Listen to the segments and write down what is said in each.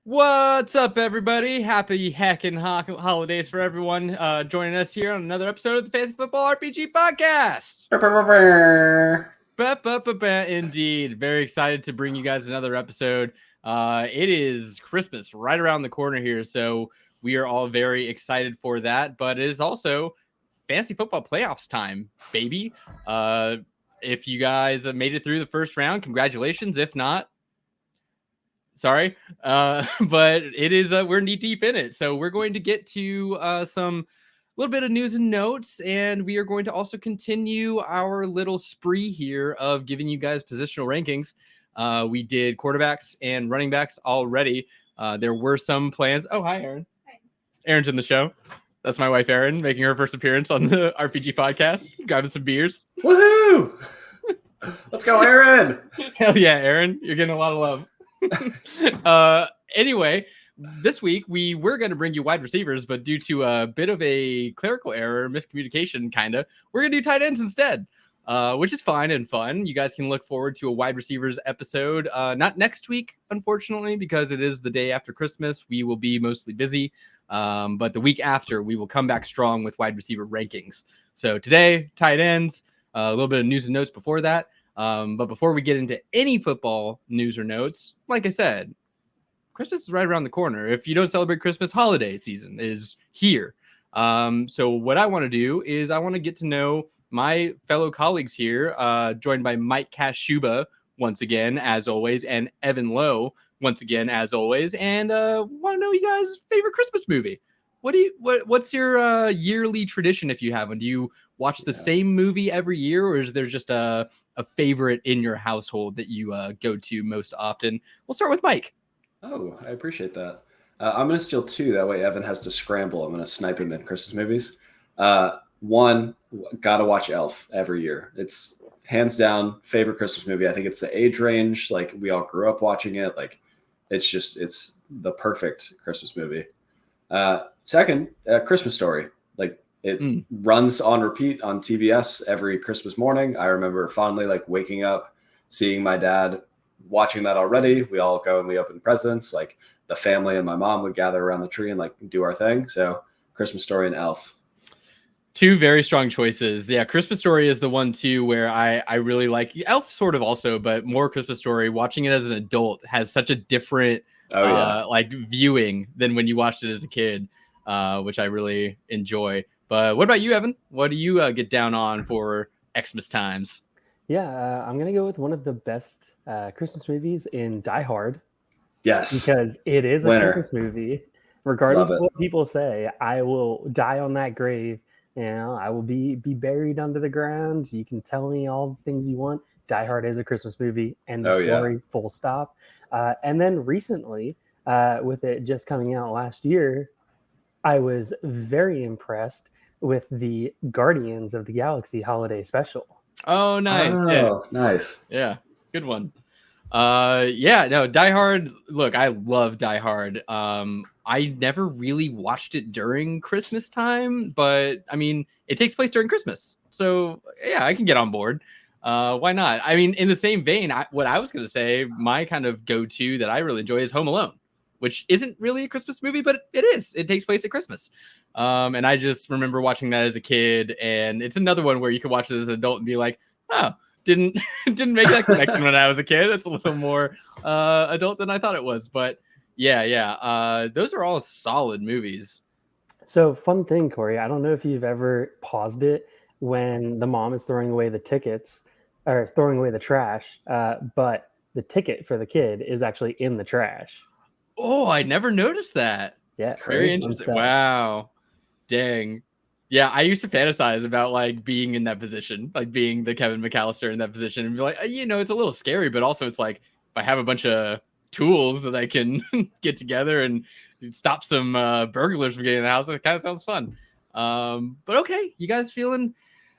What's up, everybody? Happy hacking holidays for everyone joining us here on another episode of the Fantasy Football RPG Podcast. Indeed. Very excited to bring you guys another episode. It is Christmas right around the corner here, so we are all very excited for that. But it is also Fantasy Football Playoffs time, baby. If you guys have made it through the first round, congratulations. If not, sorry, but it is we're knee deep in it, so we're going to get to some little bit of news and notes, and we are going to also continue our little spree here of giving you guys positional rankings. We did quarterbacks and running backs already. There were some plans. Oh, hi, Aaron. Hi. Aaron's in the show. That's my wife, Erin, making her first appearance on the RPG podcast, grabbing some beers. Woohoo! Let's go, Aaron. Hell yeah, Aaron, you're getting a lot of love. Anyway, this week we were going to bring you wide receivers, but due to a bit of a clerical error, miscommunication, we're going to do tight ends instead, which is fine and fun. You guys can look forward to a wide receivers episode. Not next week, unfortunately, because it is the day after Christmas. We will be mostly busy, but the week after we will come back strong with wide receiver rankings. So today, tight ends, a little bit of news and notes before that. But before we get into any football news or notes, like I said, Christmas is right around the corner. If you don't celebrate Christmas, holiday season is here. So what I want to do is I want to get to know my fellow colleagues here, joined by Mike Kashuba once again, as always, and Evan Lowe once again, as always, and want to know you guys' favorite Christmas movie. What's your yearly tradition, if you have one? Do you watch the same movie every year, or is there just a favorite in your household that you go to most often? We'll start with Mike. Oh, I appreciate that. I'm going to steal two. That way Evan has to scramble. I'm going to snipe him in Christmas movies. One, got to watch Elf every year. It's hands down favorite Christmas movie. I think it's the age range. Like, we all grew up watching it. Like, it's the perfect Christmas movie. Second, Christmas Story. Like, it runs on repeat on TBS every Christmas morning. I remember fondly, like, waking up, seeing my dad watching that already. We all go and we open presents. Like, the family and my mom would gather around the tree and like do our thing. So Christmas Story and Elf. Two very strong choices. Yeah, Christmas Story is the one too where I really like. Elf sort of also, but more Christmas Story. Watching it as an adult has such a different like viewing than when you watched it as a kid, which I really enjoy. But what about you, Evan? What do you get down on for Xmas times? Yeah, I'm going to go with one of the best Christmas movies in Die Hard. Yes. Because it is a Christmas movie. Regardless of what people say, I will die on that grave. You know, I will be buried under the ground. You can tell me all the things you want. Die Hard is a Christmas movie. End of story, full stop. And then recently, with it just coming out last year, I was very impressed with the Guardians of the Galaxy holiday special. Oh, nice. Nice. Yeah, good one. Die Hard. Look, I love Die Hard. I never really watched it during Christmas time, but I mean, it takes place during Christmas. So yeah, I can get on board. Why not? I mean, in the same vein, what I was going to say, my kind of go-to that I really enjoy is Home Alone, which isn't really a Christmas movie, but it is. It takes place at Christmas. And I just remember watching that as a kid, and it's another one where you could watch it as an adult and be like, oh, didn't make that connection when I was a kid. It's a little more adult than I thought it was. But yeah. Those are all solid movies. So fun thing, Corey, I don't know if you've ever paused it when the mom is throwing away the tickets or throwing away the trash, but the ticket for the kid is actually in the trash. Oh, I never noticed that. Yeah. Very interesting. Wow. Dang. Yeah, I used to fantasize about like being in that position, like being the Kevin McAllister in that position, and be like, it's a little scary, but also it's like if I have a bunch of tools that I can get together and stop some burglars from getting in the house, it kind of sounds fun. But okay, you guys feeling?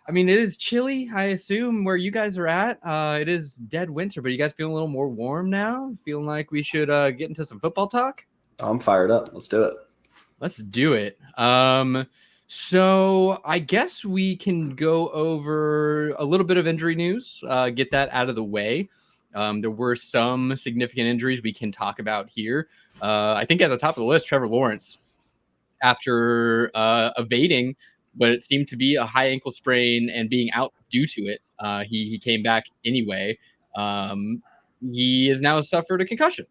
I mean, it is chilly, I assume, where you guys are at. It is dead winter, but you guys feeling a little more warm now? Feeling like we should get into some football talk? I'm fired up. Let's do it. Let's do it. So I guess we can go over a little bit of injury news, get that out of the way. There were some significant injuries we can talk about here. I think at the top of the list, Trevor Lawrence, after evading but it seemed to be a high ankle sprain and being out due to it. He came back anyway. He has now suffered a concussion,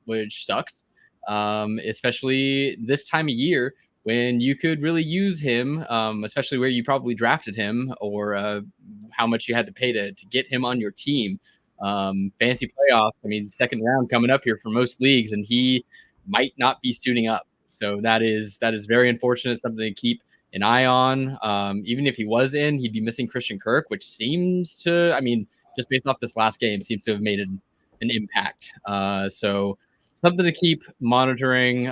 which sucks, especially this time of year when you could really use him, especially where you probably drafted him or how much you had to pay to get him on your team. Fantasy playoff, I mean, second round coming up here for most leagues, and he might not be suiting up. So that is very unfortunate, something to keep an eye on. Even if he was in, he'd be missing Christian Kirk, which seems to, I mean, just based off this last game, seems to have made an impact. So something to keep monitoring.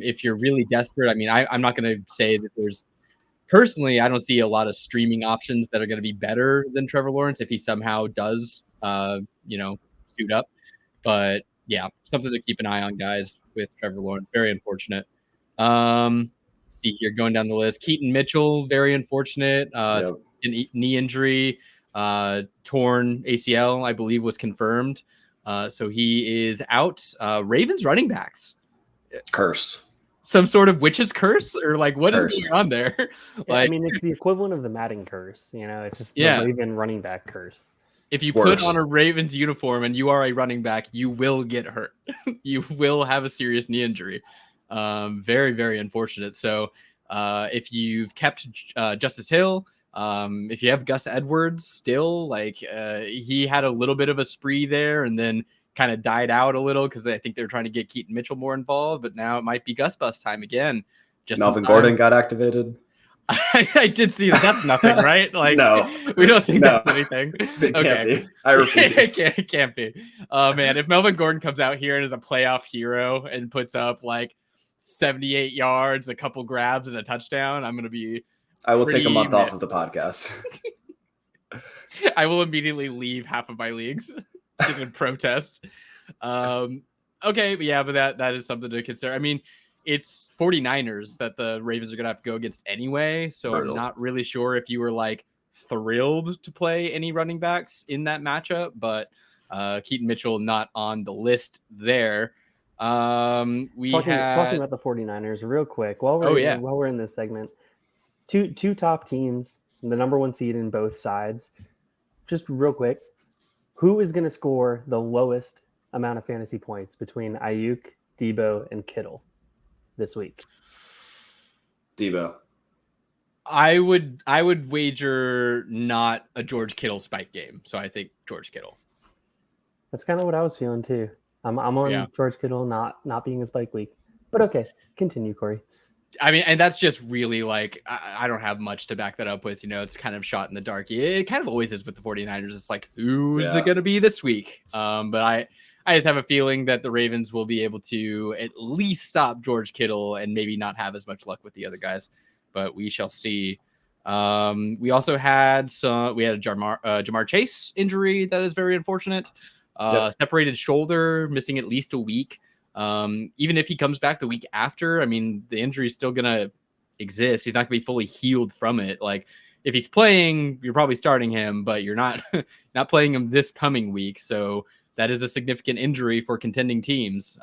If you're really desperate, I mean, I'm not going to say that there's, personally, I don't see a lot of streaming options that are going to be better than Trevor Lawrence if he somehow does, suit up. But yeah, something to keep an eye on, guys, with Trevor Lawrence. Very unfortunate. See here, going down the list. Keaton Mitchell, very unfortunate. Knee injury, torn ACL, I believe, was confirmed. So he is out. Ravens running backs. Cursed. Some sort of witch's curse, or like what is going on there? I mean, it's the equivalent of the Madden curse. It's just the Raven running back curse. If you put on a Ravens uniform and you are a running back, you will get hurt. You will have a serious knee injury. Very, very unfortunate. So if you've kept Justice Hill, if you have Gus Edwards still, he had a little bit of a spree there and then kind of died out a little because I think they were trying to get Keaton Mitchell more involved, but now it might be Gus Bus time again. Melvin Gordon got activated. I did see that. That's nothing, right? No, we don't think that's anything. It can't be. I refuse. It can't be. Oh man, if Melvin Gordon comes out here and is a playoff hero and puts up 78 yards, a couple grabs, and a touchdown, I'm gonna be. I will take a month off of the podcast. I will immediately leave half of my leagues just in protest. Okay, but that is something to consider. I mean, it's 49ers that the Ravens are going to have to go against anyway. So I'm not really sure if you were thrilled to play any running backs in that matchup, but Keaton Mitchell not on the list there. Talking about the 49ers real quick while we're in this segment, two top teams, the number one seed in both sides. Just real quick, who is going to score the lowest amount of fantasy points between Ayuk, Debo, and Kittle this week? Debo. I would wager not a George Kittle spike game. So I think George Kittle. That's kind of what I was feeling too. I'm on George Kittle not being a spike week. But okay, continue, Corey. I mean, and that's just really I don't have much to back that up with. It's kind of shot in the dark. It kind of always is with the 49ers. It's who's it going to be this week? But I just have a feeling that the Ravens will be able to at least stop George Kittle and maybe not have as much luck with the other guys. But we shall see. We also had a Jamar Chase injury that is very unfortunate. Separated shoulder, missing at least a week. Even if he comes back the week after, I mean, the injury is still going to exist. He's not going to be fully healed from it. If he's playing, you're probably starting him, but you're not playing him this coming week. So that is a significant injury for contending teams.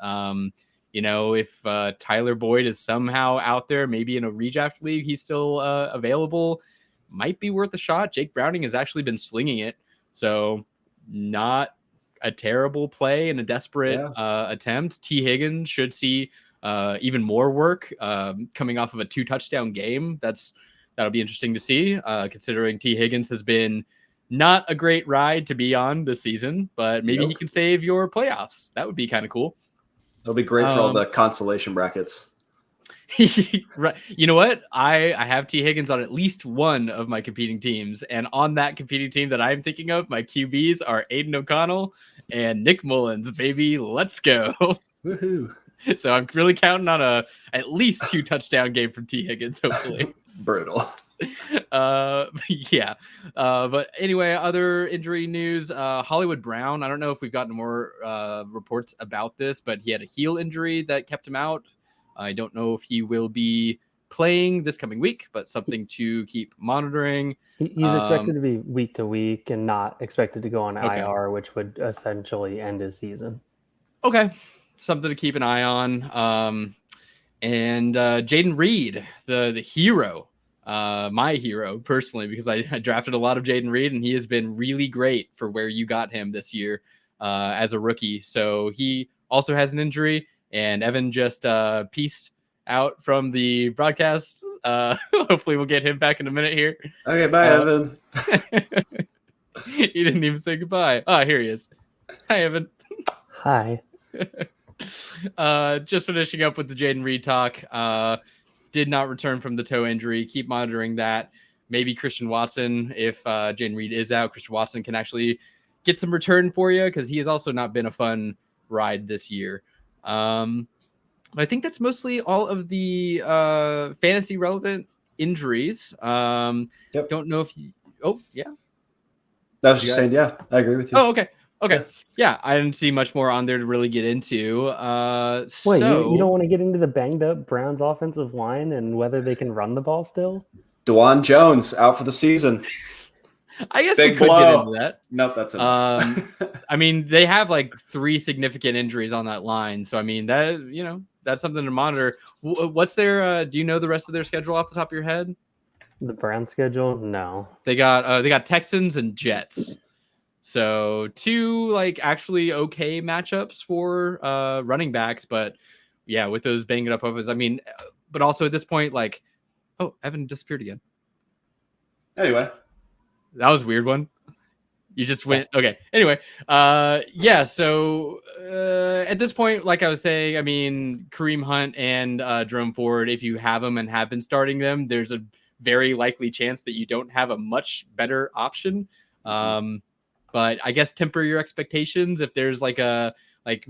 If Tyler Boyd is somehow out there, maybe in a redraft league, he's still available, might be worth a shot. Jake Browning has actually been slinging it. So not a terrible play and a desperate attempt. T. Higgins should see even more work coming off of a 2-touchdown game. That'll be interesting to see, considering T. Higgins has been not a great ride to be on this season, but maybe he can save your playoffs. That would be kind of cool. It'll be great for all the consolation brackets. Right. You know what? I have T. Higgins on at least one of my competing teams. And on that competing team that I'm thinking of, my QBs are Aiden O'Connell and Nick Mullins. Baby, let's go. Woohoo. So I'm really counting on at least 2-touchdown game from T. Higgins, hopefully. Brutal. But anyway, other injury news, Hollywood Brown. I don't know if we've gotten more reports about this, but he had a heel injury that kept him out. I don't know if he will be playing this coming week, but something to keep monitoring. He's expected to be week to week and not expected to go on Okay. IR, which would essentially end his season. Okay. Something to keep an eye on. And Jaden Reed, the hero, my hero personally, because I drafted a lot of Jaden Reed, and he has been really great for where you got him this year as a rookie. So he also has an injury, and Evan just pieced out from the broadcast. Hopefully we'll get him back in a minute here. Okay, bye, Evan. He didn't even say goodbye. Oh, here he is. Hi, Evan. Hi. Just finishing up with the Jaden Reed talk. Did not return from the toe injury. Keep monitoring that. Maybe Christian Watson, if Jaden Reed is out, Christian Watson can actually get some return for you, because he has also not been a fun ride this year. I think that's mostly all of the fantasy relevant injuries. Don't know if you... Oh, yeah. That was just saying, yeah, I agree with you. Oh, okay. Yeah, I didn't see much more on there to really get into. Wait, you don't want to get into the banged up Browns offensive line and whether they can run the ball still? DeJuan Jones out for the season. I guess we could get into that. Nope, that's enough. I mean, they have like 3 significant injuries on that line, so I mean that that's something to monitor. What's their? Do you know the rest of their schedule off the top of your head? The Browns schedule? No. They got Texans and Jets. So 2 like actually okay matchups for running backs, but yeah, with those banged up opens, I mean, but also at this point, like, oh, Evan disappeared again. Anyway, that was a weird one. You just went okay. Anyway, yeah. So at this point, like I was saying, I mean, Kareem Hunt and Jerome Ford, if you have them and have been starting them, there's a very likely chance that you don't have a much better option. But I guess temper your expectations. If there's like a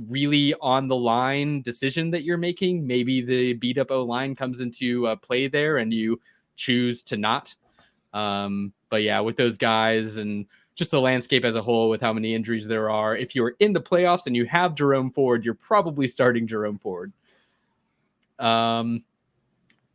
really on the line decision that you're making, maybe the beat up O line comes into play there, and you choose to not. But yeah, with those guys and just the landscape as a whole, with how many injuries there are, if you're in the playoffs and you have Jerome Ford, you're probably starting Jerome Ford. But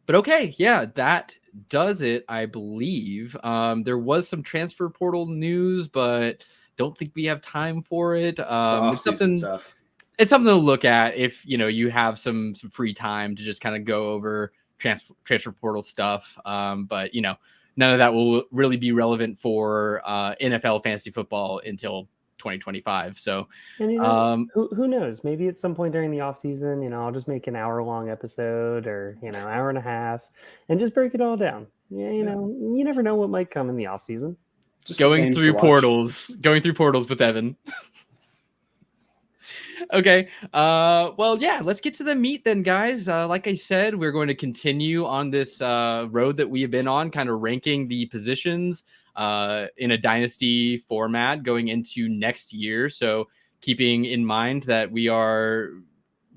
okay, yeah, that does it, I believe. There was some transfer portal news, but don't think we have time for it. It's something stuff. It's something to look at if you have some free time to just kind of go over transfer portal stuff. But none of that will really be relevant for NFL fantasy football until 2025. So, and who knows? Maybe at some point during the off season, I'll just make an hour-long episode or hour and a half, and just break it all down. You never know what might come in the off season. Just going through portals with Evan. Okay. Well, yeah, let's get to the meat then, guys. Like I said, we're going to continue on this road that we have been on, kind of ranking the positions in a dynasty format going into next year. So keeping in mind that we are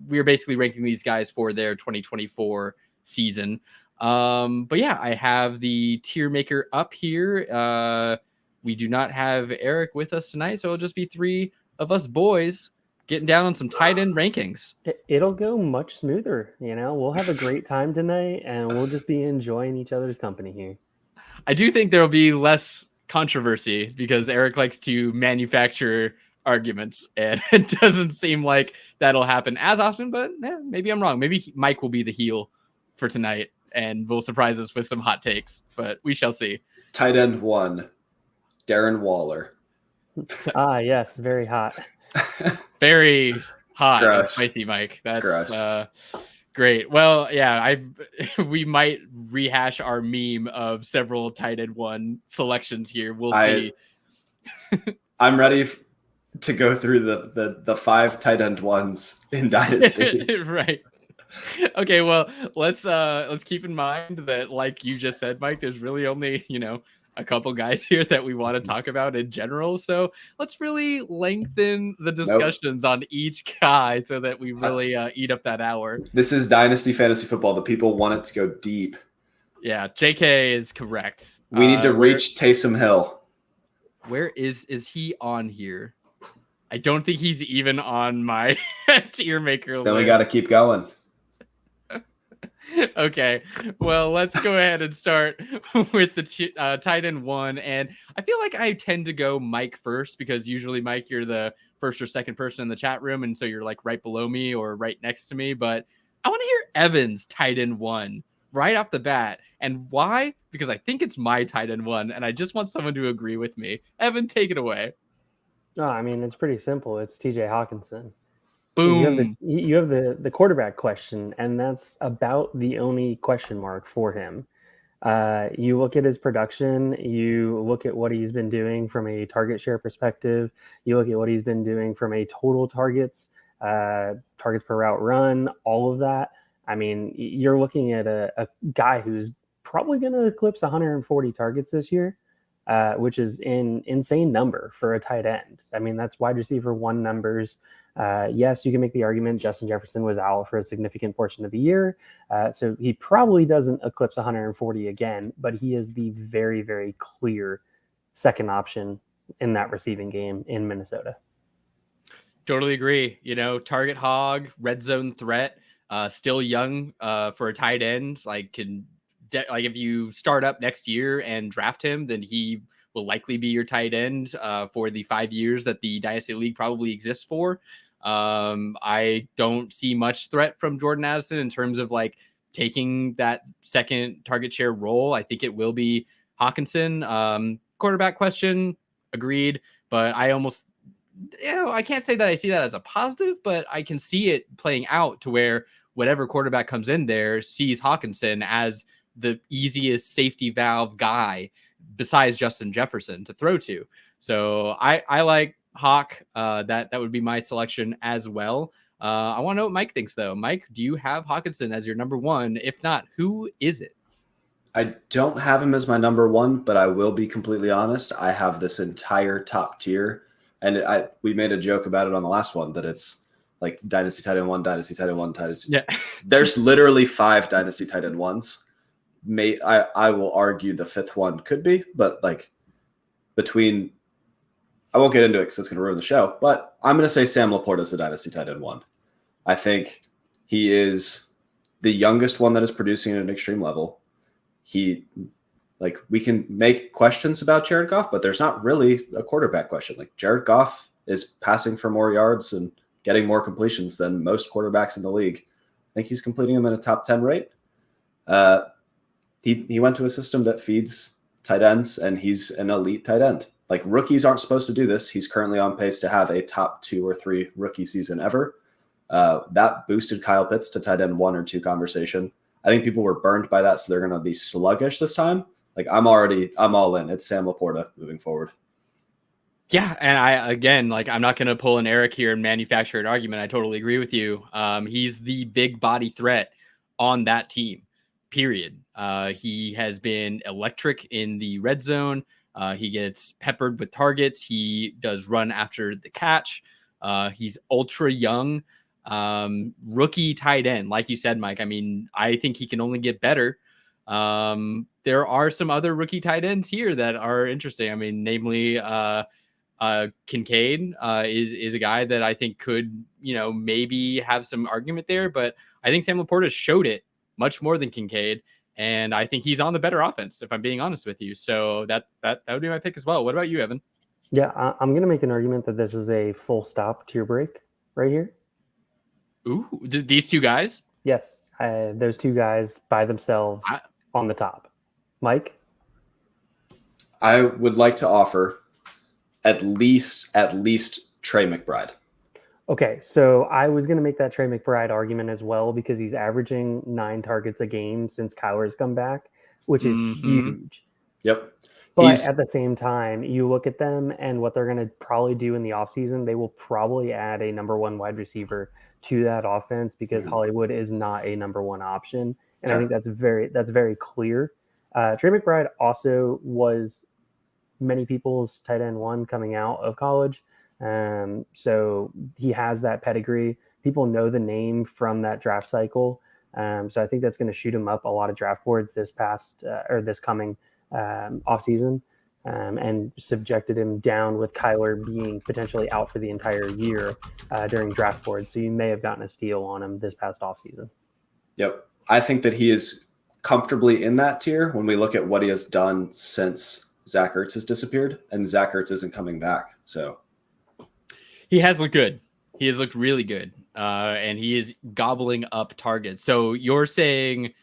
basically ranking these guys for their 2024 season. But yeah, I have the tier maker up here. We do not have Eric with us tonight, so it'll just be 3 of us boys getting down on some tight end rankings. It'll go much smoother. We'll have a great time tonight, and we'll just be enjoying each other's company here. I do think there'll be less controversy because Eric likes to manufacture arguments, and it doesn't seem like that'll happen as often, but maybe I'm wrong. Maybe Mike will be the heel for tonight and will surprise us with some hot takes, but we shall see. Tight end 1, Darren Waller. Yes, very hot. Very hot. Gross. And spicy, Mike. That's gross. Great. Well, yeah, we might rehash our meme of several tight end 1 selections here. We'll see. I'm ready to go through the 5 tight end 1s in Dynasty. Right. Okay, well, let's keep in mind that, like you just said, Mike, there's really only, a couple guys here that we want to talk about in general. So let's really lengthen the discussions on each guy so that we really eat up that hour. This is Dynasty Fantasy Football. The people want it to go deep. Yeah, JK is correct. We need to reach Taysom Hill. Where is he on here? I don't think he's even on my tier maker list. Then we got to keep going. Okay, well, let's go ahead and start with the tight end one. And I feel like I tend to go Mike first because usually, Mike, you're the first or second person in the chat room. And so you're like right below me or right next to me. But I want to hear Evan's tight end one right off the bat. And why? Because I think it's my tight end one. And I just want someone to agree with me. Evan, take it away. No, I mean, it's pretty simple. It's TJ Hawkinson. Boom. You have the quarterback question, and that's about the only question mark for him. You look at his production, you look at what he's been doing from a target share perspective, you look at what he's been doing from a total targets per route run, all of that. I mean, you're looking at a guy who's probably going to eclipse 140 targets this year, which is an insane number for a tight end. I mean, that's wide receiver one numbers. Yes, you can make the argument Justin Jefferson was out for a significant portion of the year. So he probably doesn't eclipse 140 again, but he is the very, very clear second option in that receiving game in Minnesota. Totally agree. You know, target hog, red zone threat, still young for a tight end. Like if you start up next year and draft him, then he will likely be your tight end for the 5 years that the Dynasty League probably exists for. I don't see much threat from Jordan Addison in terms of like taking that second target share role. I think it will be Hawkinson. Quarterback question, agreed. But I almost, I can't say that I see that as a positive, but I can see it playing out to where whatever quarterback comes in there sees Hawkinson as the easiest safety valve guy besides Justin Jefferson to throw to. So I like Hawk. That would be my selection as well. I want to know what Mike thinks, though. Mike, do you have Hawkinson as your number one? If not, who is it? I don't have him as my number one, but I will be completely honest. I have this entire top tier, and we made a joke about it on the last one that it's like Dynasty Tight End 1, Dynasty Tight End 1, Dynasty. Yeah. There's literally 5 Dynasty Tight End 1s. I will argue the 5th one could be, but like between, I won't get into it because it's going to ruin the show, but I'm going to say Sam Laporta is the Dynasty Tight End 1. I think he is the youngest one that is producing at an extreme level. We can make questions about Jared Goff, but there's not really a quarterback question. Like Jared Goff is passing for more yards and getting more completions than most quarterbacks in the league. I think he's completing them at a top 10 rate. He went to a system that feeds tight ends, and he's an elite tight end. Like rookies aren't supposed to do this. He's currently on pace to have a top 2 or 3 rookie season ever. That boosted Kyle Pitts to tight end 1 or 2 conversation. I think people were burned by that, so they're going to be sluggish this time. Like I'm all in. It's Sam Laporta moving forward. Yeah, and I'm not going to pull an Eric here and manufacture an argument. I totally agree with you. He's the big body threat on that team, period. He has been electric in the red zone. He gets peppered with targets. He does run after the catch. He's ultra young, rookie tight end. Like you said, Mike, I mean, I think he can only get better. There are some other rookie tight ends here that are interesting. I mean, namely, Kincaid is a guy that I think could, maybe have some argument there, but I think Sam Laporta showed it much more than Kincaid. And I think he's on the better offense, if I'm being honest with you. So that would be my pick as well. What about you, Evan? Yeah, I'm going to make an argument that this is a full stop tier break right here. Ooh, these 2 guys? Yes, those 2 guys by themselves on the top. Mike? I would like to offer at least Trey McBride. Okay, so I was going to make that Trey McBride argument as well because he's averaging 9 targets a game since Kyler's come back, which is huge. Yep. But at the same time, you look at them and what they're going to probably do in the offseason, they will probably add a number 1 wide receiver to that offense because Hollywood is not a number 1 option. And I think that's very clear. Trey McBride also was many people's tight end 1 coming out of college. So he has that pedigree. People know the name from that draft cycle. So I think that's going to shoot him up a lot of draft boards this coming offseason, and subjected him down with Kyler being potentially out for the entire year during draft boards. So you may have gotten a steal on him this past offseason. Yep. I think that he is comfortably in that tier when we look at what he has done since Zach Ertz has disappeared, and Zach Ertz isn't coming back. So he has looked good. He has looked really good, and he is gobbling up targets. So you're saying,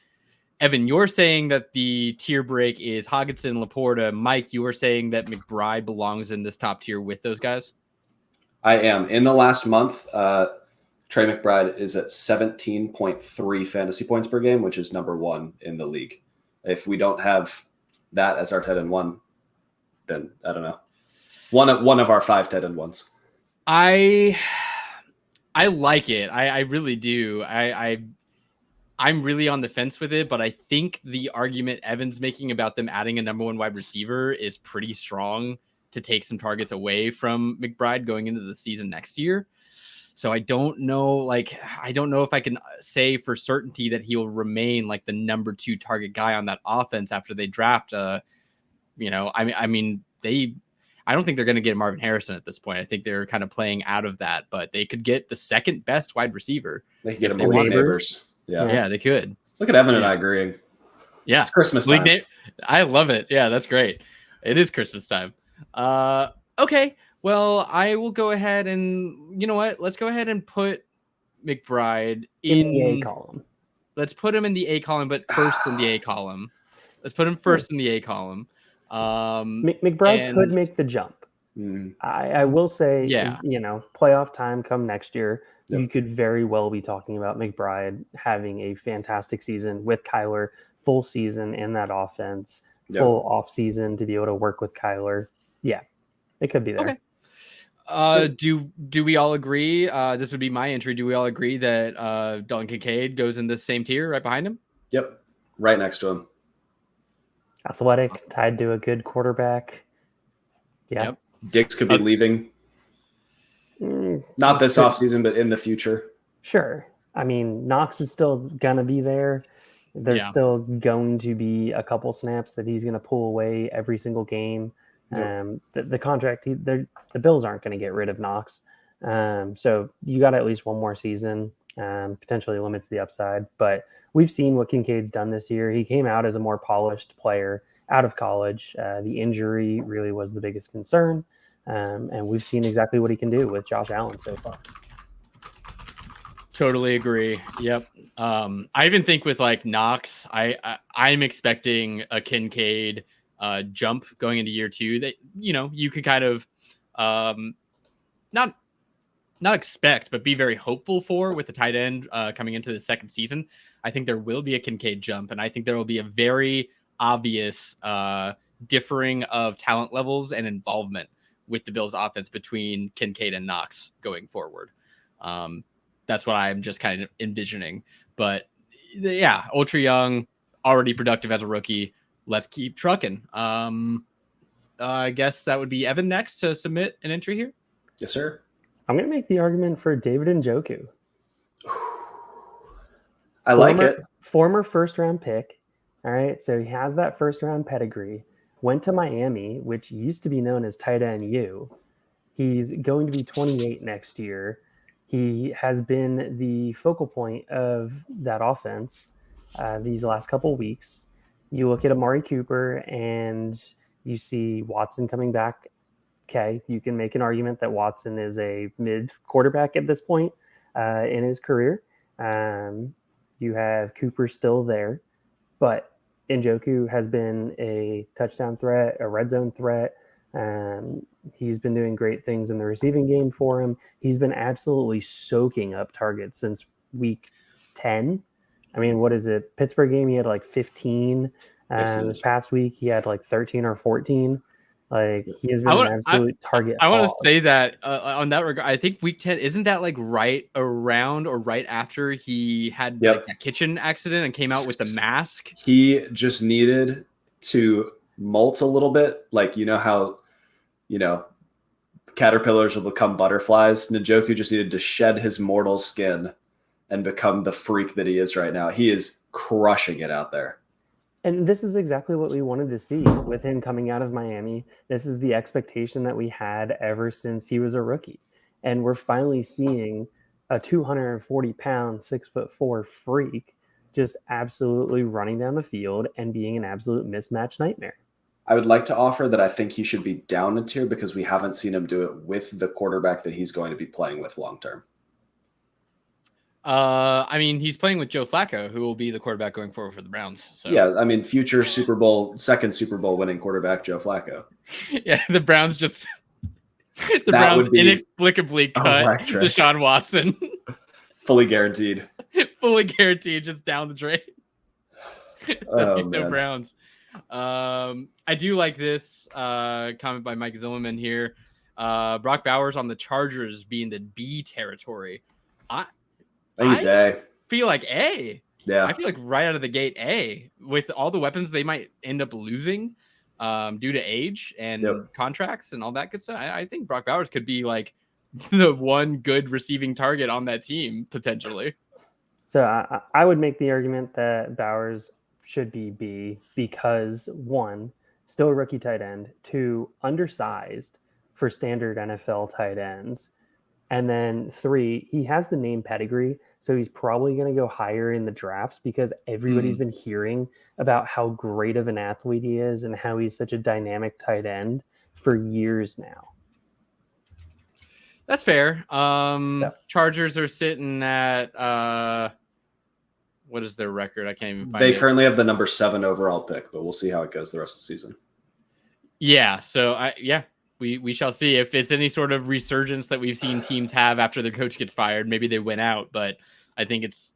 Evan, you're saying that the tier break is Hockenson, Laporta. Mike, you were saying that McBride belongs in this top tier with those guys? I am. In the last month, Trey McBride is at 17.3 fantasy points per game, which is number 1 in the league. If we don't have that as our tight end 1, then I don't know. One of our 5 tight end 1s. I like it. I really do. I'm really on the fence with it, but I think the argument Evan's making about them adding a number 1 wide receiver is pretty strong to take some targets away from McBride going into the season next year. So I don't know if I can say for certainty that he will remain like the number 2 target guy on that offense after they draft. I don't think they're going to get Marvin Harrison at this point. I think they're kind of playing out of that, but they could get the second best wide receiver. They could get him Neighbors. Yeah, they could. Look at Evan and I agreeing. Yeah, it's Christmas time. I love it. Yeah, that's great. It is Christmas time. Okay. Well, I will go ahead and, you know what? Let's go ahead and put McBride in the A column. Let's put him in the A column, but first in the A column. Let's put him first in the A column. McBride could make the jump. I will say, playoff time come next year, you could very well be talking about McBride having a fantastic season with Kyler, full season in that offense, full off season to be able to work with Kyler. Yeah, it could be there. Okay. Do we all agree? This would be my entry. Do we all agree that Dalton Kincaid goes in the same tier right behind him? Yep. Right next to him. Athletic, tied to a good quarterback. Yeah. Yep. Diggs could be leaving. Not this offseason, but in the future. Sure. I mean, Knox is still going to be there. There's still going to be a couple snaps that he's going to pull away every single game. The contract, the Bills aren't going to get rid of Knox. So you got at least one more season, potentially limits the upside. But we've seen what Kincaid's done this year. He came out as a more polished player out of college. The injury really was the biggest concern. And we've seen exactly what he can do with Josh Allen so far. Totally agree. Yep. I even think with like Knox, I'm expecting a Kincaid jump going into year 2 that, you could kind of not expect, but be very hopeful for with the tight end coming into the second season. I think there will be a Kincaid jump, and I think there will be a very obvious differing of talent levels and involvement with the Bills offense between Kincaid and Knox going forward. That's what I'm just kind of envisioning. But yeah, ultra young, already productive as a rookie. Let's keep trucking. I guess that would be Evan next to submit an entry here. Yes, sir. I'm going to make the argument for David Njoku. I like it. Former first-round pick. All right, so he has that first-round pedigree. Went to Miami, which used to be known as Tight End U. He's going to be 28 next year. He has been the focal point of that offense these last couple weeks. You look at Amari Cooper and you see Watson coming back. Okay, you can make an argument that Watson is a mid quarterback at this point in his career. You have Cooper still there, but Njoku has been a touchdown threat, a red zone threat. He's been doing great things in the receiving game for him. He's been absolutely soaking up targets since week 10. I mean, what is it? Pittsburgh game, he had like 15. This past week, he had like 13 or 14. Like, he has been an absolute target. I want to say that on that regard, I think week 10, isn't that like right around or right after he had like a kitchen accident and came out with the mask? He just needed to molt a little bit. Like, you know how, caterpillars will become butterflies. Njoku just needed to shed his mortal skin and become the freak that he is right now. He is crushing it out there. And this is exactly what we wanted to see with him coming out of Miami. This is the expectation that we had ever since he was a rookie. And we're finally seeing a 240-pound, 6'4" freak just absolutely running down the field and being an absolute mismatch nightmare. I would like to offer that I think he should be down a tier because we haven't seen him do it with the quarterback that he's going to be playing with long term. I mean, he's playing with Joe Flacco, who will be the quarterback going forward for the Browns. So yeah, I mean, future second Super Bowl winning quarterback Joe Flacco. Yeah, the Browns just Browns inexplicably cut Deshaun Watson. Fully guaranteed. Fully guaranteed, just down the drain. That'd be so Browns. I do like this comment by Mike Zilliman here. Brock Bowers on the Chargers being the B territory. I think he's A. Feel like A. Yeah. I feel like right out of the gate A. With all the weapons they might end up losing due to age and contracts and all that good stuff. I think Brock Bowers could be like the one good receiving target on that team potentially. So I would make the argument that Bowers should be B because 1, still a rookie tight end, 2, undersized for standard NFL tight ends, and then 3, he has the name pedigree, so he's probably going to go higher in the drafts because everybody's been hearing about how great of an athlete he is and how he's such a dynamic tight end for years now. That's fair. Chargers are sitting at what is their record? I can't even find it. They currently have the number 7 overall pick, but we'll see how it goes the rest of the season. Yeah. So we shall see if it's any sort of resurgence that we've seen teams have after their coach gets fired. Maybe they win out, but I think it's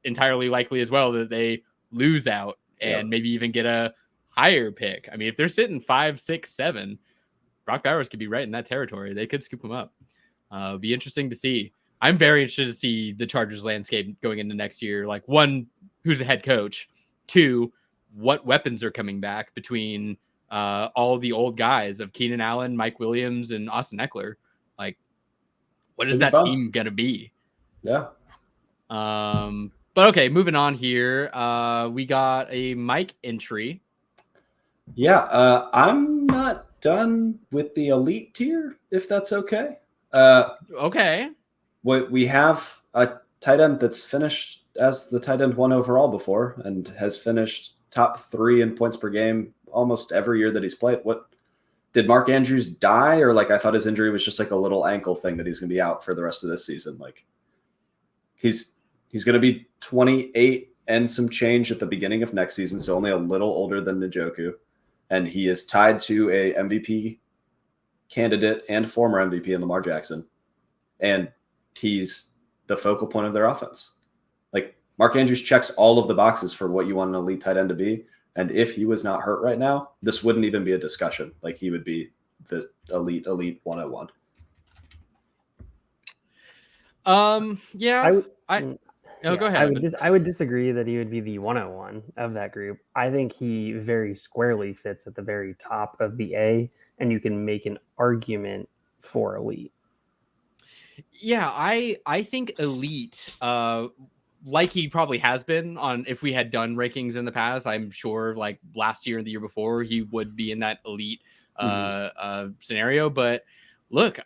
entirely likely as well that they lose out and maybe even get a higher pick. I mean, if they're sitting 5, 6, 7, Brock Bowers could be right in that territory. They could scoop him up. Be interesting to see. I'm very interested to see the Chargers landscape going into next year. Like 1, who's the head coach? 2, what weapons are coming back between all the old guys of Keenan Allen, Mike Williams, and Austin Eckler. Like, what is that team going to be? Yeah. But okay, moving on here. We got a Mike entry. Yeah. I'm not done with the elite tier, if that's okay. Okay. We have a tight end that's finished as the tight end 1 overall before and has finished top 3 in points per game almost every year that he's played. What did Mark Andrews die, or like I thought his injury was just like a little ankle thing that he's going to be out for the rest of this season? Like he's going to be 28 and some change at the beginning of next season, so only a little older than Njoku, and he is tied to a MVP candidate and former MVP in Lamar Jackson, and he's the focal point of their offense. Like Mark Andrews checks all of the boxes for what you want an elite tight end to be. And if he was not hurt right now, this wouldn't even be a discussion. Like he would be the elite 101. Yeah. Go ahead. I would disagree that he would be the 101 of that group. I think he very squarely fits at the very top of the A, and you can make an argument for elite. Yeah, I think elite, like he probably has been on, if we had done rankings in the past, I'm sure like last year and the year before, he would be in that elite scenario. But look,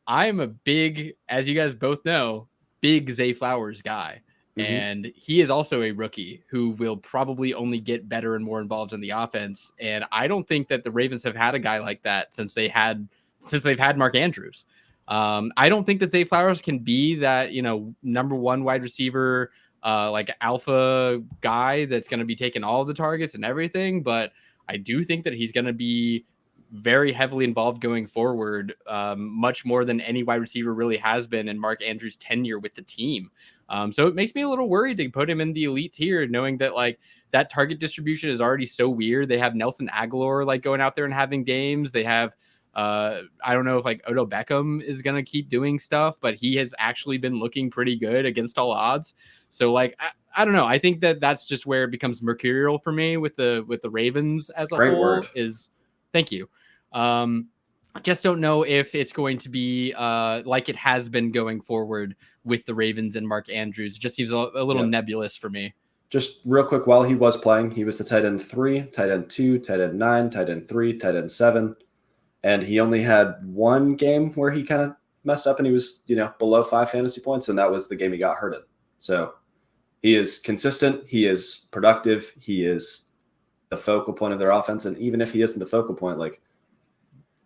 I'm a big, as you guys both know, big Zay Flowers guy. And he is also a rookie who will probably only get better and more involved in the offense. And I don't think that the Ravens have had a guy like that since they've had Mark Andrews. I don't think that Zay Flowers can be that, number 1 wide receiver, like alpha guy that's going to be taking all the targets and everything. But I do think that he's going to be very heavily involved going forward, much more than any wide receiver really has been in Mark Andrews' tenure with the team. So it makes me a little worried to put him in the elite tier, knowing that like that target distribution is already so weird. They have Nelson Aguilar like going out there and having games. They have I don't know if like Odell Beckham is going to keep doing stuff, but he has actually been looking pretty good against all odds. So like, I don't know. I think that that's just where it becomes mercurial for me with the Ravens as a Great whole word. Thank you. I just don't know if it's going to be like it has been going forward with the Ravens and Mark Andrews. It just seems a little nebulous for me. Just real quick, while he was playing, he was the tight end 3, tight end 2, tight end 9, tight end 3, tight end 7. And he only had 1 game where he kind of messed up and he was, below 5 fantasy points. And that was the game he got hurt in. So He is consistent. He is productive. He is the focal point of their offense. And even if he isn't the focal point, like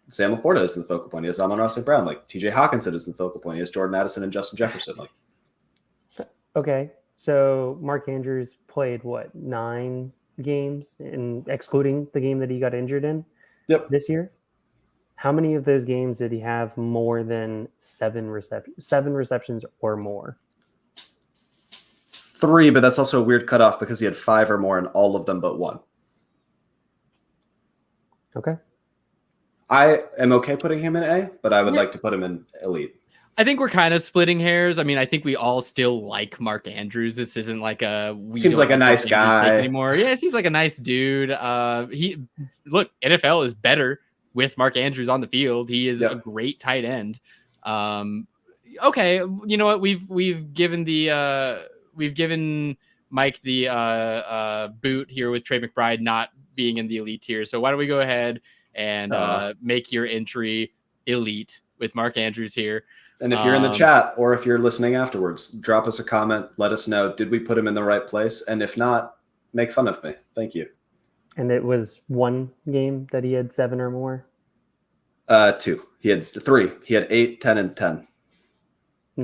Sam Laporta isn't the focal point. He has Amon-Ra St. Brown. Like TJ Hawkinson isn't the focal point. He has Jordan Addison and Justin Jefferson. Like, okay, so Mark Andrews played 9 games, excluding the game that he got injured in. Yep. This year. How many of those games did he have more than 7 receptions or more? 3, but that's also a weird cutoff because he had 5 or more in all of them but 1. Okay. I am okay putting him in A, but I would like to put him in elite. I think we're kind of splitting hairs. I mean, I think we all still like Mark Andrews. This isn't like seems like a nice guy anymore. Yeah, it seems like a nice dude. NFL is better with Mark Andrews on the field. He is a great tight end. Okay, you know what? We've given Mike the boot here with Trey McBride not being in the elite tier. So why don't we go ahead and make your entry elite with Mark Andrews here. And if you're in the chat or if you're listening afterwards, drop us a comment. Let us know, did we put him in the right place? And if not, make fun of me. Thank you. And it was 1 game that he had 7 or more? 2. He had 3. He had 8, 10, and 10.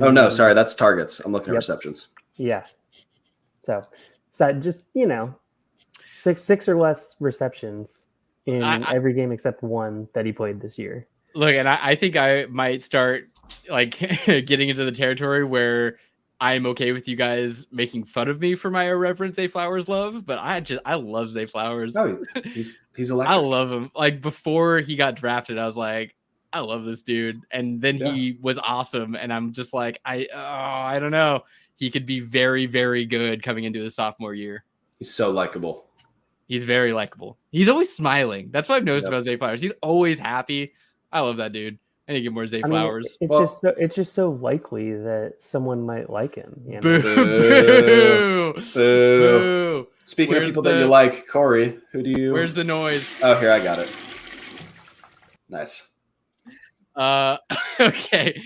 Oh, no, sorry. That's targets. I'm looking at receptions. Yeah. So just, 6 or less receptions in every game except 1 that he played this year. Look, and I think I might start getting into the territory where I'm okay with you guys making fun of me for my irreverent Zay Flowers love, but I love Zay Flowers. Oh, he's electric. I love him. Like before he got drafted, I was like, I love this dude, and then he was awesome, and I'm just like, I don't know, he could be very, very good coming into his sophomore year. He's so likable. He's very likable. He's always smiling. That's what I've noticed about Zay Flowers. He's always happy. I love that dude. I need to get more Zay Flowers. It's just so likely that someone might like him. Boo, boo, boo, boo. Speaking of people that you like, Corey, who do you? Where's the noise? Oh, here, I got it. Nice. Okay.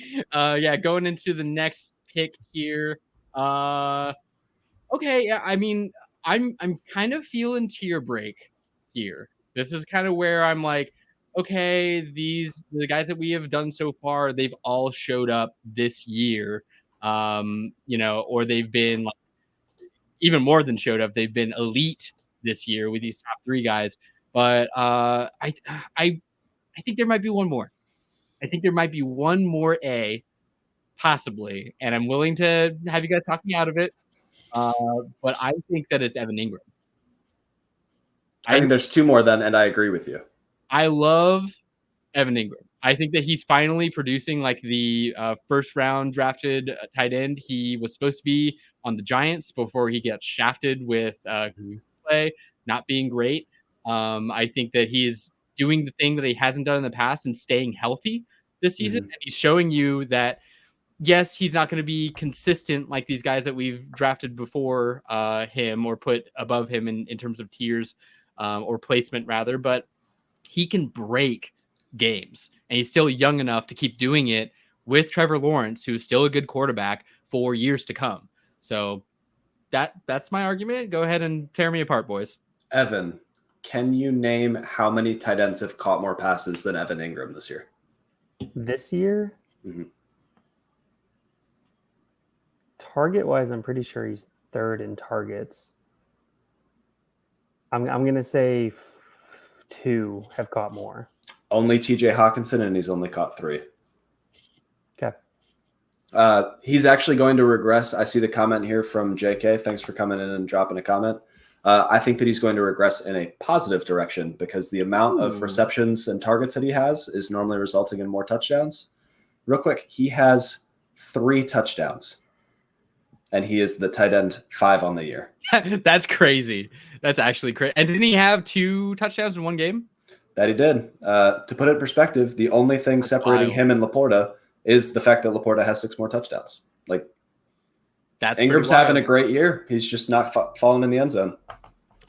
Going into the next pick here. Okay. Yeah. I mean, I'm kind of feeling tier break here. This is kind of where I'm like, okay, the guys that we have done so far, they've all showed up this year, or they've been like, even more than showed up. They've been elite this year with these top 3 guys. But I think there might be one more. I think there might be one more A, possibly, and I'm willing to have you guys talk me out of it. But I think that it's Evan Ingram. I think there's 2 more then, and I agree with you. I love Evan Ingram. I think that he's finally producing like the first round drafted tight end. He was supposed to be on the Giants before he gets shafted with play not being great. I think that he's doing the thing that he hasn't done in the past and staying healthy this season. And he's showing you that, yes, he's not going to be consistent like these guys that we've drafted before him or put above him in terms of tiers or placement rather, but he can break games, and he's still young enough to keep doing it with Trevor Lawrence, who's still a good quarterback for years to come. So that's my argument. Go ahead and tear me apart, boys. Evan, can you name how many tight ends have caught more passes than Evan Ingram this year? This year? Mm-hmm. Target-wise, I'm pretty sure he's 3rd in targets. I'm going to say 2 have caught more. Only TJ Hawkinson, and he's only caught 3. Okay. He's actually going to regress. I see the comment here from JK. Thanks for coming in and dropping a comment. I think that he's going to regress in a positive direction because the amount of receptions and targets that he has is normally resulting in more touchdowns. Real quick, he has 3 touchdowns, and he is the tight end 5 on the year. That's crazy. That's actually crazy. And didn't he have 2 touchdowns in one game? That he did. To put it in perspective, the only thing separating him and Laporta is the fact that Laporta has 6 more touchdowns. Like, that's Ingram's having a great year. He's just not falling in the end zone.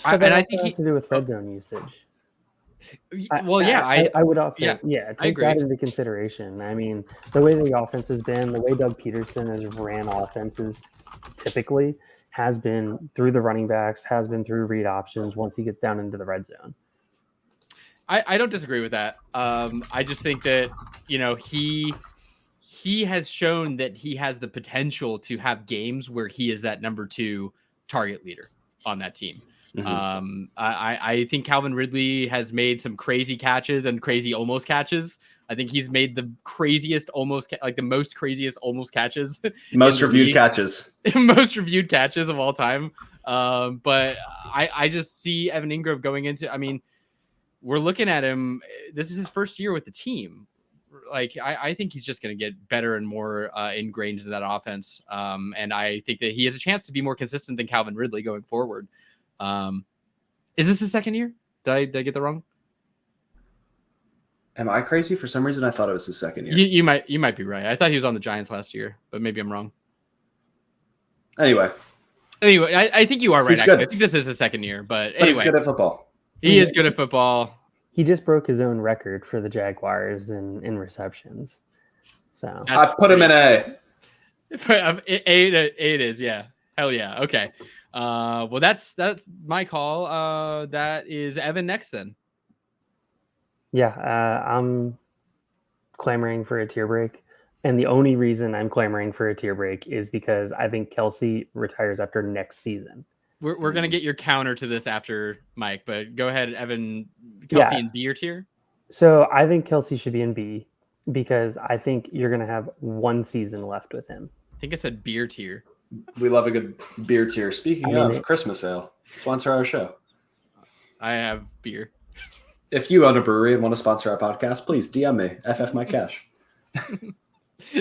I think has to do with red zone usage. I would also take that into consideration. I mean, the way the offense has been, the way Doug Peterson has ran offenses typically has been through the running backs, has been through read options once he gets down into the red zone. I don't disagree with that. I just think that, he has shown that he has the potential to have games where he is that number 2 target leader on that team. Mm-hmm. I think Calvin Ridley has made some crazy catches and crazy almost catches. I think he's made the craziest almost the most craziest almost catches. Most reviewed catches. Most reviewed catches of all time. But I just see Evan Ingram going into, we're looking at him. This is his first year with the team. I think he's just going to get better and more ingrained into that offense. And I think that he has a chance to be more consistent than Calvin Ridley going forward. Is this his second year? Did I get that wrong? Am I crazy? For some reason, I thought it was his second year. You might be right. I thought he was on the Giants last year, but maybe I'm wrong. Anyway, I think you are right. He's good. I think this is his second year, but anyway. He's good at football. He is good at football. He just broke his own record for the Jaguars in receptions. So I put him in A. It is, yeah. Hell yeah. Okay. Well, that's my call. That is Evan next then. Yeah, I'm clamoring for a tier break. And the only reason I'm clamoring for a tier break is because I think Kelsey retires after next season. We're going to get your counter to this after Mike, but go ahead, Evan. Kelsey in B or tier? So I think Kelsey should be in B because I think you're going to have one season left with him. I think I said beer tier. We love a good beer tier. Speaking of Christmas ale, sponsor our show. I have beer. If you own a brewery and want to sponsor our podcast, please DM me. FF my cash.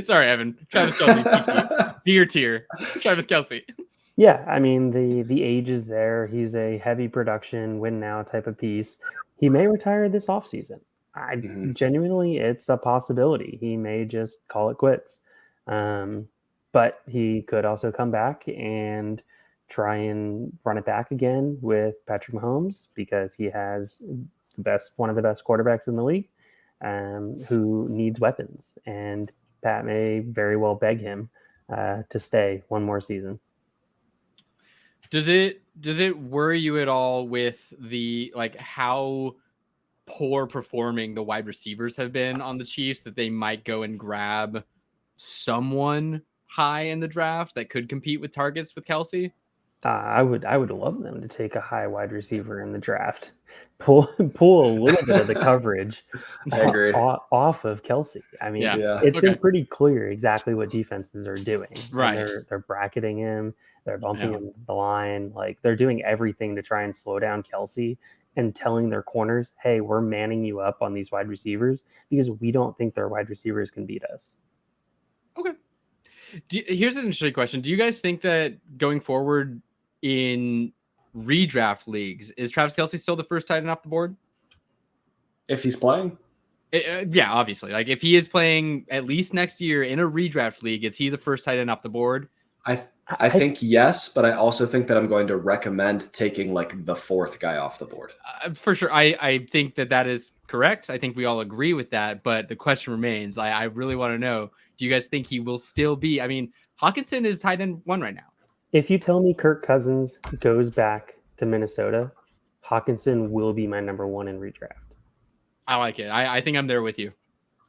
Sorry, Evan. Travis Kelsey. Beer tier. Travis Kelsey. Yeah, the age is there. He's a heavy production, win now type of piece. He may retire this offseason. Genuinely, it's a possibility. He may just call it quits. But he could also come back and try and run it back again with Patrick Mahomes because he has one of the best quarterbacks in the league who needs weapons. And Pat may very well beg him to stay one more season. Does it worry you at all with the how poor performing the wide receivers have been on the Chiefs that they might go and grab someone high in the draft that could compete with targets with Kelsey? I would love them to take a high wide receiver in the draft. Pull a little bit of the coverage off of Kelsey. It's been pretty clear exactly what defenses are doing. Right. They're bracketing him. They're bumping him the line. They're doing everything to try and slow down Kelsey and telling their corners, hey, we're manning you up on these wide receivers because we don't think their wide receivers can beat us. Okay. Here's an interesting question. Do you guys think that going forward in redraft leagues, is Travis Kelsey still the first tight end off the board? If he's playing? Yeah, obviously. If he is playing at least next year in a redraft league, is he the first tight end off the board? I think yes, but I also think that I'm going to recommend taking the fourth guy off the board. For sure. I think that is correct. I think we all agree with that, but the question remains. I really want to know, do you guys think he will still be? Hawkinson is tight end 1 right now. If you tell me Kirk Cousins goes back to Minnesota, Hawkinson will be my number 1 in redraft. I like it. I think I'm there with you.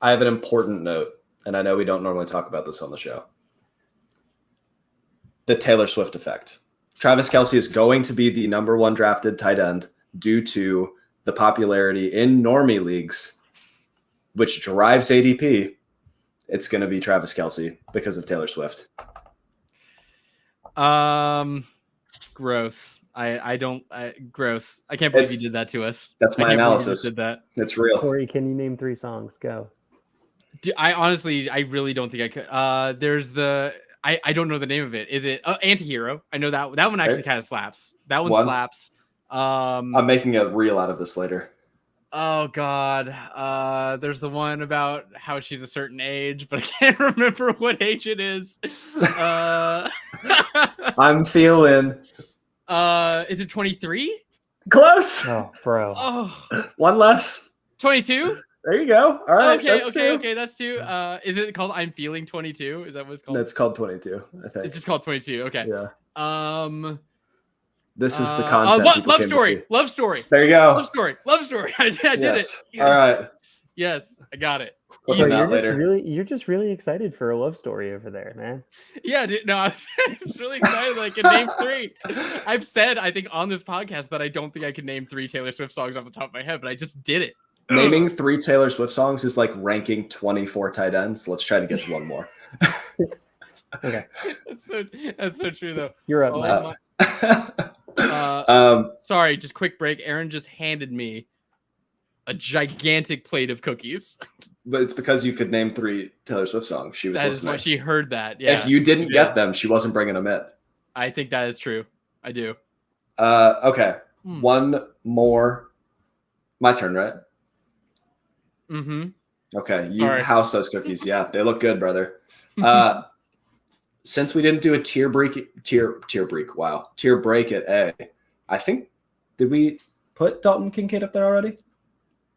I have an important note, and I know we don't normally talk about this on the show. The Taylor Swift effect. Travis Kelsey is going to be the number 1 drafted tight end due to the popularity in normie leagues, which drives ADP. It's going to be Travis Kelsey because of Taylor Swift. Gross. Gross. I can't believe you did that to us. That's my analysis. Did that. It's real. Corey, can you name 3 songs? Go. I really don't think I could. There's I don't know the name of it. Is it Antihero? I know that one actually kind of slaps. That one slaps. I'm making a reel out of this later. Oh God. There's the one about how she's a certain age, but I can't remember what age it is. I'm feeling. Is it 23? Close. Oh, bro. Oh. 1 less. 22? There you go. All right. Okay. That's 2. Is it called I'm Feeling 22? Is that what it's called? That's called 22, I think. It's just called 22. Okay. Yeah. This is the content people love came story. to see. Love story. There you go. Love story. I did it. Yes. All right. Yes, I got it. Clip that later. You're just really excited for a love story over there, man. Yeah, dude, no, I'm just really excited that I can name 3. I've said, I think, on this podcast that I don't think I can name 3 Taylor Swift songs off the top of my head, but I just did it. Naming 3 Taylor Swift songs is like ranking 24 tight ends. Let's try to get to one more. Okay. That's so true, though. You're up, Mike. Sorry, just quick break. Aaron just handed me a gigantic plate of cookies. But it's because you could name 3 Taylor Swift songs. She was listening. She heard that. Yeah. If you didn't get them, she wasn't bringing them in. I think that is true. I do. Okay. One more. My turn, right? Mm-hmm. Okay. You house those cookies. Yeah, they look good, brother. Since we didn't do a tier break at A, I think, did we put Dalton Kincaid up there already?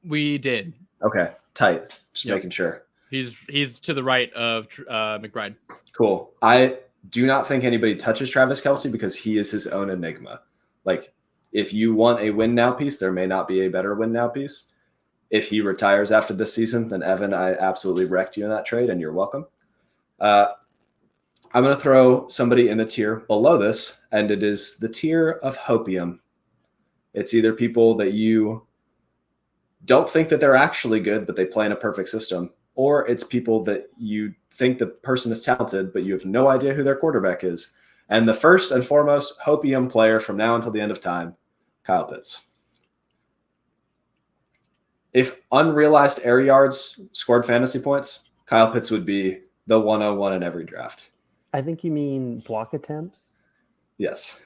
We did. Okay, tight. Just making sure. He's to the right of McBride. Cool. I do not think anybody touches Travis Kelce because he is his own enigma. Like, if you want a win now piece, there may not be a better win now piece. If he retires after this season, then Evan, I absolutely wrecked you in that trade, and you're welcome. I'm going to throw somebody in the tier below this, and it is the tier of hopium. It's either people that you don't think that they're actually good, but they play in a perfect system, or it's people that you think the person is talented, but you have no idea who their quarterback is. And the first and foremost hopium player from now until the end of time, Kyle Pitts. If unrealized air yards scored fantasy points, Kyle Pitts would be the 101 in every draft. I think you mean block attempts. Yes.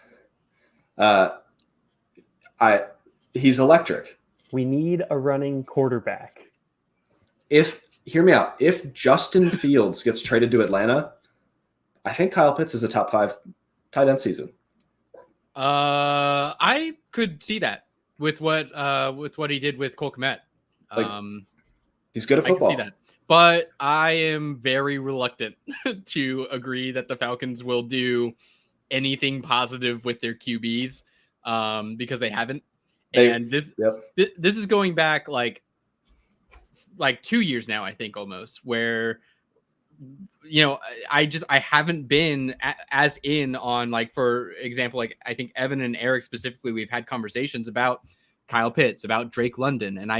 He's electric. We need a running quarterback. Hear me out. If Justin Fields gets traded to Atlanta, I think Kyle Pitts is a top 5 tight end season. I could see that with what he did with Cole Kmet. He's good at football. I can see that. But I am very reluctant to agree that the Falcons will do anything positive with their QBs because they haven't. And this is going back like 2 years now, I think, almost, where, I haven't been as in on, like, for example, like, I think Evan and Eric specifically, we've had conversations about Kyle Pitts, about Drake London. And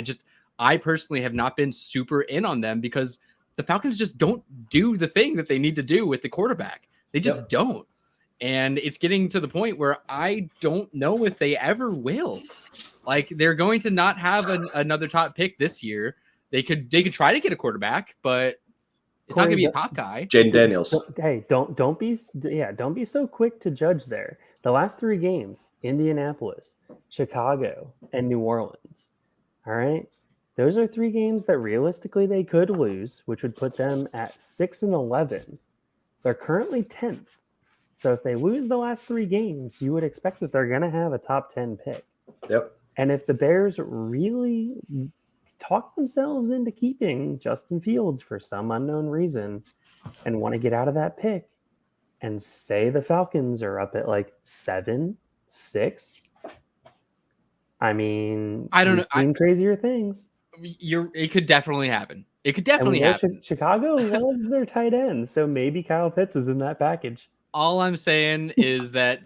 I personally have not been super in on them because the Falcons just don't do the thing that they need to do with the quarterback. They just don't. And it's getting to the point where I don't know if they ever will. Like, they're going to not have another top pick this year. They could try to get a quarterback, but it's not going to be a top guy. Jaden Daniels. Hey, don't be so quick to judge there. The last 3 games, Indianapolis, Chicago, and New Orleans. All right. Those are 3 games that realistically they could lose, which would put them at 6-11. They're currently 10th. So if they lose the last 3 games, you would expect that they're going to have a top 10 pick. Yep. And if the Bears really talk themselves into keeping Justin Fields for some unknown reason and want to get out of that pick, and say the Falcons are up at like 7-6, I mean, I don't know. Seen crazier things. It could definitely happen. It could definitely happen. Chicago loves their tight ends, so maybe Kyle Pitts is in that package. All I'm saying is that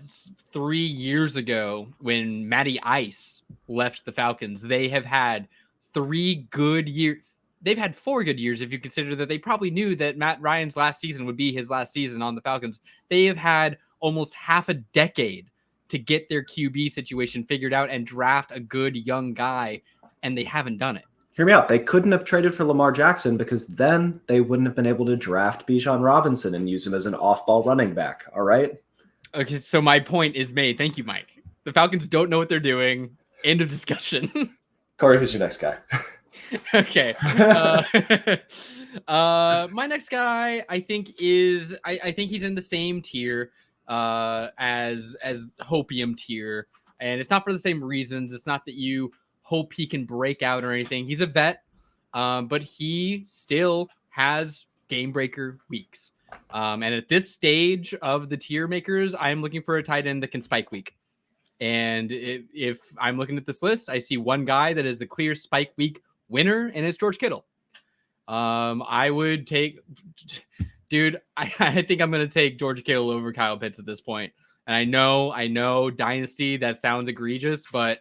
3 years ago, when Matty Ice left the Falcons, they have had 3 good years. They've had 4 good years if you consider that they probably knew that Matt Ryan's last season would be his last season on the Falcons. They have had almost half a decade to get their QB situation figured out and draft a good young guy, and they haven't done it. Hear me out. They couldn't have traded for Lamar Jackson because then they wouldn't have been able to draft Bijan Robinson and use him as an off-ball running back. All right? Okay, so my point is made. Thank you, Mike. The Falcons don't know what they're doing. End of discussion. Corey, who's your next guy? Okay. My next guy, I think, is I think he's in the same tier as Hopium tier, and it's not for the same reasons. It's not that you hope he can break out or anything. He's a vet. but he still has game breaker weeks. And at this stage of the tier makers, I'm looking for a tight end that can spike week. And if I'm looking at this list, I see one guy that is the clear spike week winner, and it's George Kittle. I would take, dude, I think I'm going to take George Kittle over Kyle Pitts at this point. And I know, Dynasty, that sounds egregious, but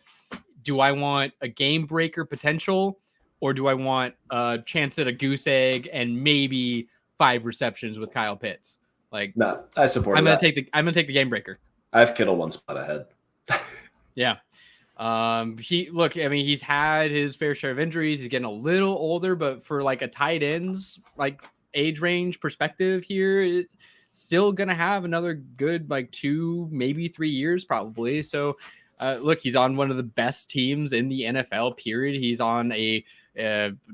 do I want a game breaker potential, or do I want a chance at a goose egg and maybe 5 receptions with Kyle Pitts? Like, no, I support. I'm gonna take the game breaker. I have Kittle one spot ahead. Yeah. He's had his fair share of injuries. He's getting a little older, but for like a tight end's like age range perspective here, it's still gonna have another good like 2, maybe 3 years probably. So he's on one of the best teams in the NFL, period. He's on a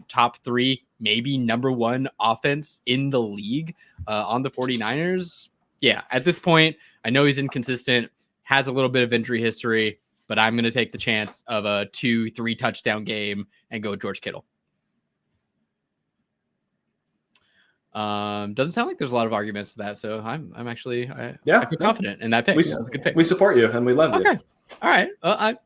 top 3, maybe number 1 offense in the league on the 49ers. Yeah, at this point, I know he's inconsistent, has a little bit of injury history, but I'm going to take the chance of a 2-3 touchdown game and go George Kittle. Doesn't sound like there's a lot of arguments to that, so I'm actually I feel confident in that pick. Good pick. We support you and we love you. Okay, all right. Well, I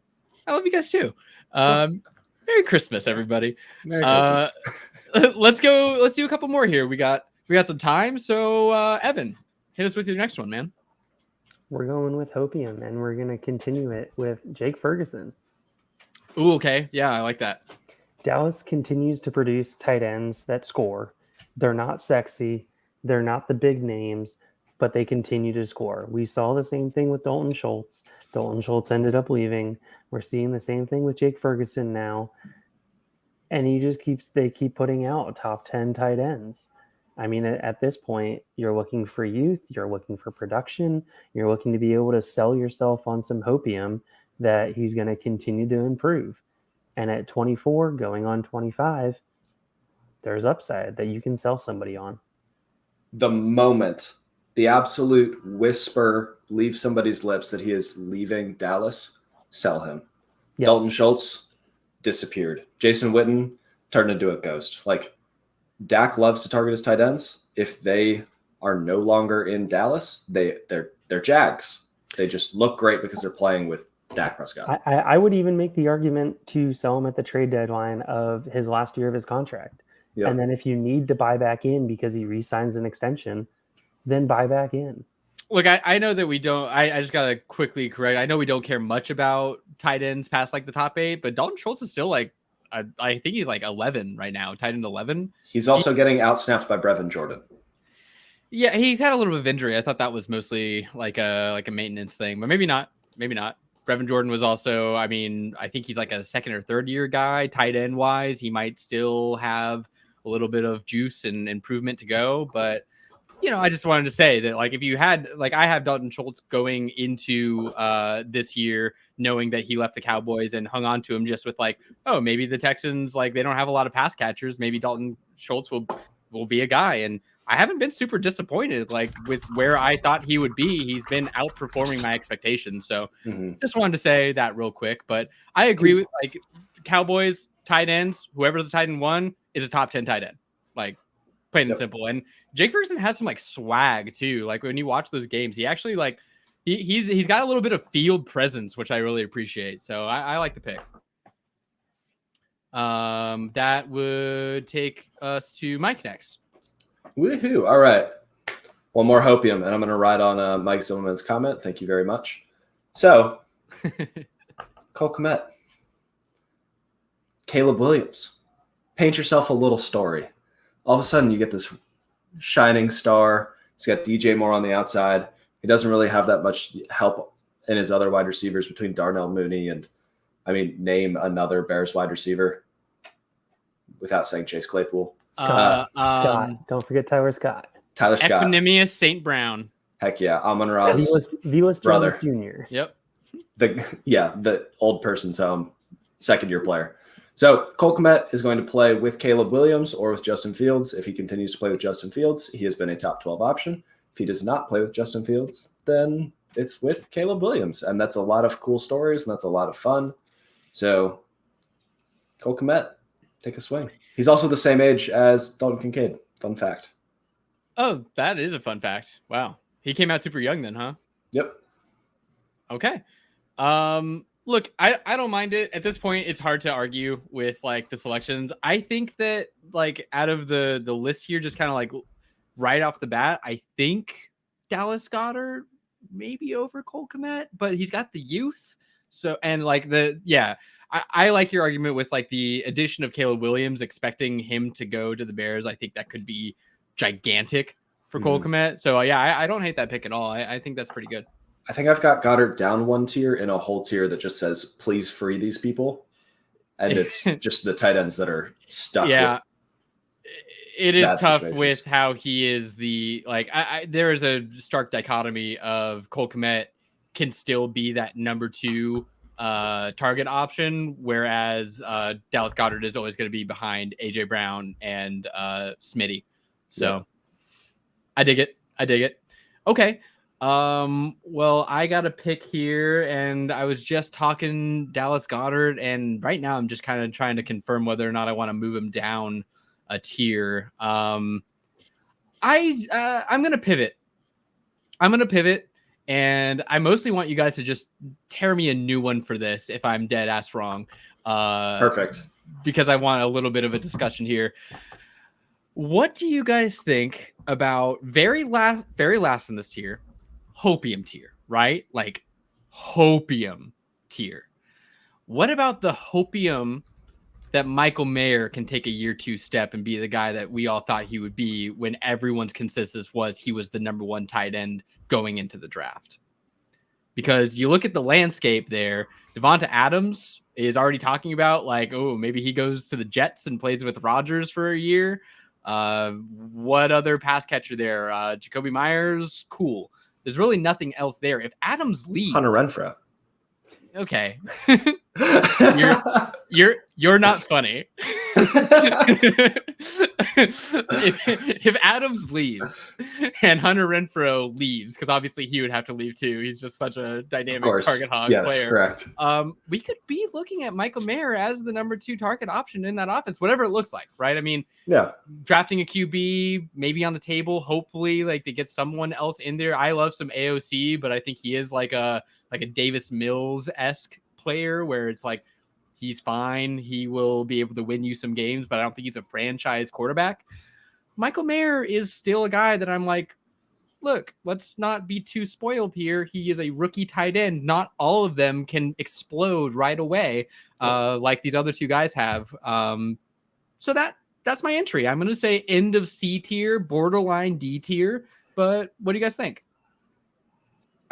love you guys too. Merry Christmas, everybody. Merry Christmas. Let's do a couple more here. We got some time, so Evan, hit us with your next one, man. We're going with Hopium, and we're going to continue it with Jake Ferguson. Ooh, okay. Yeah, I like that. Dallas continues to produce tight ends that score. They're not sexy. They're not the big names, but they continue to score. We saw the same thing with Dalton Schultz. Dalton Schultz ended up leaving. We're seeing the same thing with Jake Ferguson now. And they keep putting out top 10 tight ends. I mean, at this point, you're looking for youth, you're looking for production, you're looking to be able to sell yourself on some hopium that he's going to continue to improve. And at 24, going on 25, there's upside that you can sell somebody on. The moment the absolute whisper leaves somebody's lips that he is leaving Dallas, sell him. Yes. Dalton Schultz disappeared. Jason Witten turned into a ghost. Like, Dak loves to target his tight ends. If they are no longer in Dallas, they're Jags. They just look great because they're playing with Dak Prescott. I would even make the argument to sell him at the trade deadline of his last year of his contract. Yep. And then if you need to buy back in because he re-signs an extension, then buy back in. Look, I know that we don't. I just gotta quickly correct. I know we don't care much about tight ends past like the top 8, but Dalton Schultz is still like, I think he's like 11 right now, tight end 11. He's also getting outsnapped by Brevin Jordan. Yeah, he's had a little bit of injury. I thought that was mostly like a maintenance thing, but maybe not. Maybe not. Brevin Jordan was also, I mean, I think he's like a second or third year guy, tight end wise. He might still have a little bit of juice and improvement to go, but I just wanted to say that, like, if you had, like, I have Dalton Schultz going into this year, knowing that he left the Cowboys and hung on to him just with like, oh, maybe the Texans, like, they don't have a lot of pass catchers. Maybe Dalton Schultz will be a guy. And I haven't been super disappointed, like, with where I thought he would be. He's been outperforming my expectations. So just wanted to say that real quick. But I agree with, like, Cowboys tight ends, whoever's the tight end 1 is a top 10 tight end. Like, plain and simple. And Jake Ferguson has some like swag too. Like, when you watch those games, he actually like he's got a little bit of field presence, which I really appreciate. So I like the pick. That would take us to Mike next. Woohoo! All right, one more hopium, and I'm going to ride on Mike Zimmerman's comment. Thank you very much. So, Cole Kmet, Caleb Williams, paint yourself a little story. All of a sudden, you get this shining star. He's got DJ Moore on the outside. He doesn't really have that much help in his other wide receivers between Darnell Mooney and, I mean, name another Bears wide receiver without saying Chase Claypool. Scott. Don't forget Tyler Scott. Tyler Scott. Equanimous St. Brown. Heck yeah. Amon-Ra's brother. Jr. Yep. The old person's second-year player. So Cole Kmet is going to play with Caleb Williams or with Justin Fields. If he continues to play with Justin Fields, he has been a top 12 option. If he does not play with Justin Fields, then it's with Caleb Williams. And that's a lot of cool stories, and that's a lot of fun. So Cole Kmet, take a swing. He's also the same age as Dalton Kincaid. Fun fact. Oh, that is a fun fact. Wow. He came out super young then, huh? Yep. Okay. Look, I don't mind it. At this point, it's hard to argue with like the selections. I think that like out of the list here, just kind of like right off the bat, I think Dallas Goedert maybe over Cole Kmet, but he's got the youth. So, and like I like your argument with like the addition of Caleb Williams, expecting him to go to the Bears. I think that could be gigantic for Cole Kmet. So I don't hate that pick at all. I think that's pretty good. I think I've got Goddard down one tier in a whole tier that just says, please free these people. And it's just the tight ends that are stuck. Yeah. It is tough situations. with how he is there is a stark dichotomy of Cole Kmet can still be that number 2 target option, whereas Dallas Goedert is always going to be behind AJ Brown and Smitty. So yeah. I dig it. Okay. Well, I got a pick here, and I was just talking Dallas Goedert, and right now I'm just kind of trying to confirm whether or not I want to move him down a tier. I'm going to pivot. And I mostly want you guys to just tear me a new one for this if I'm dead ass wrong. Perfect. Because I want a little bit of a discussion here. What do you guys think about very last in this tier, hopium tier, right? Like hopium tier. What about the hopium that Michael Mayer can take a year 2 step and be the guy that we all thought he would be when everyone's consensus was he was the number 1 tight end going into the draft? Because you look at the landscape there, Devonta Adams is already talking about like, oh, maybe he goes to the Jets and plays with Rodgers for a year. What other pass catcher there? Jacoby Myers, cool. There's really nothing else there. If Adams leaves, Hunter Renfrow. Okay. You're not funny. if Adams leaves and Hunter Renfrow leaves, because obviously he would have to leave too. He's just such a dynamic target hog player. Correct. We could be looking at Michael Mayer as the number 2 target option in that offense, whatever it looks like, right? I mean, drafting a QB maybe on the table. Hopefully, like they get someone else in there. I love some AOC, but I think he is like a Davis Mills-esque player where it's like he's fine. He will be able to win you some games, but I don't think he's a franchise quarterback. Michael Mayer is still a guy that I'm like, look, let's not be too spoiled here. He is a rookie tight end. Not all of them can explode right away like these other 2 guys have. So that's my entry. I'm going to say end of C tier, borderline D tier. But what do you guys think?